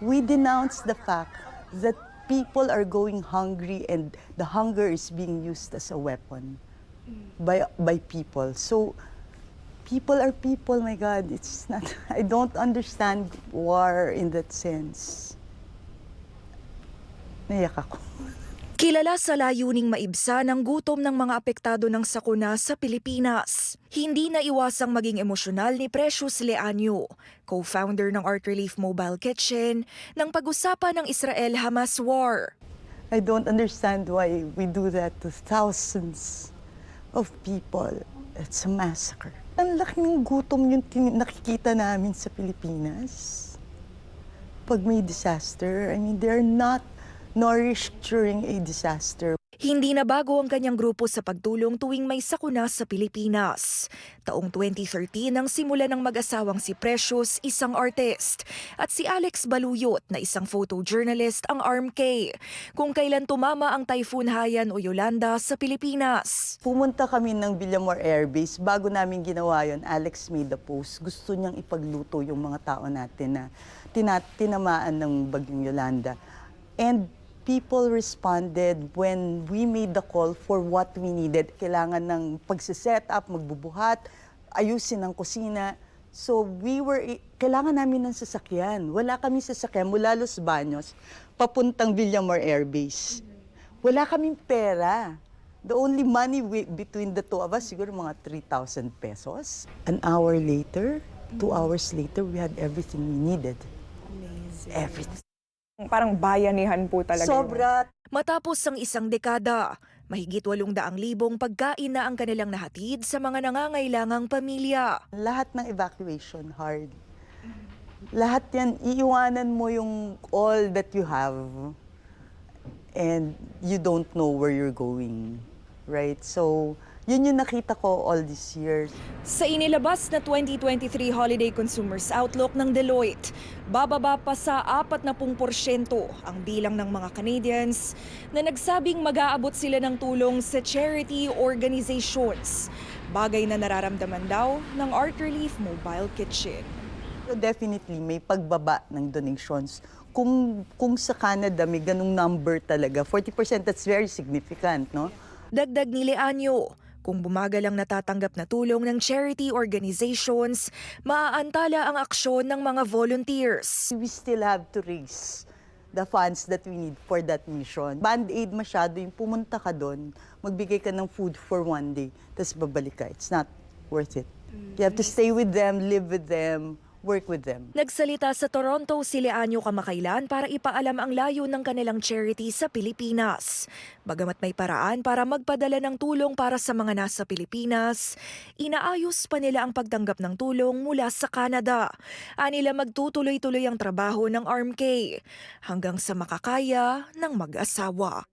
We denounce the fact that people are going hungry and the hunger is being used as a weapon by people. So people are people, my God. It's not, I don't understand war in that sense. Naiyak ako. Kilala sa layuning maibsan ang gutom ng mga apektado ng sakuna sa Pilipinas. Hindi na iwasang maging emosyonal ni Precious Leaño, co-founder ng Art Relief Mobile Kitchen, ng pag-usapan ng Israel-Hamas war. I don't understand why we do that to thousands of people. It's a massacre. Ang laki ng gutom yung nakikita namin sa Pilipinas. Pag may disaster, I mean, they're not nourished during a disaster. Hindi na bago ang kanyang grupo sa pagtulong tuwing may sakuna sa Pilipinas. Taong 2013 nang simula ng mag-asawang si Precious, isang artist, at si Alex Baluyot na isang photojournalist ang ARMK, kung kailan tumama ang Typhoon Haiyan o Yolanda sa Pilipinas. Pumunta kami ng Villamor Air Base. Bago namin ginawa yon, Alex made a post. Gusto niyang ipagluto yung mga tao natin na tinamaan ng bagyong Yolanda. And people responded when we made the call for what we needed. Kailangan ng pagsiset up, magbubuhat, ayusin ang kusina. So kailangan namin ng sasakyan. Wala kami sasakyan mula Los Baños papuntang Villamor Air Base. Wala kaming pera. The only money between the two of us, siguro mga 3,000 pesos. An hour later, 2 hours later, we had everything we needed. Amazing. Everything. Parang bayanihan po talaga. Sobra. Matapos ang isang dekada, mahigit 800,000 pagkain na ang kanilang nahatid sa mga nangangailangang pamilya. Lahat ng evacuation hard. Lahat yan, iiwanan mo yung all that you have and you don't know where you're going, right? So, yun yung nakita ko all these years. Sa inilabas na 2023 Holiday Consumers Outlook ng Deloitte, bababa pa sa 40% ang bilang ng mga Canadians na nagsabing mag-aabot sila ng tulong sa charity organizations. Bagay na nararamdaman daw ng Art Relief Mobile Kitchen. So definitely, may pagbaba ng donations. Kung sa Canada, may ganung number talaga, 40%, that's very significant, no? Dagdag ni Leaño, kung bumagal ang natatanggap na tulong ng charity organizations, maaantala ang aksyon ng mga volunteers. We still have to raise the funds that we need for that mission. Band-aid masyado yung pumunta ka doon, magbigay ka ng food for one day, tapos babalik ka. It's not worth it. You have to stay with them, live with them, work with them. Nagsalita sa Toronto si Leaño kamakailan para ipaalam ang layo ng kanilang charity sa Pilipinas. Bagamat may paraan para magpadala ng tulong para sa mga nasa Pilipinas, inaayos pa nila ang pagtanggap ng tulong mula sa Canada. Anila magtutuloy-tuloy ang trabaho ng ARMK hanggang sa makakaya ng mag-asawa.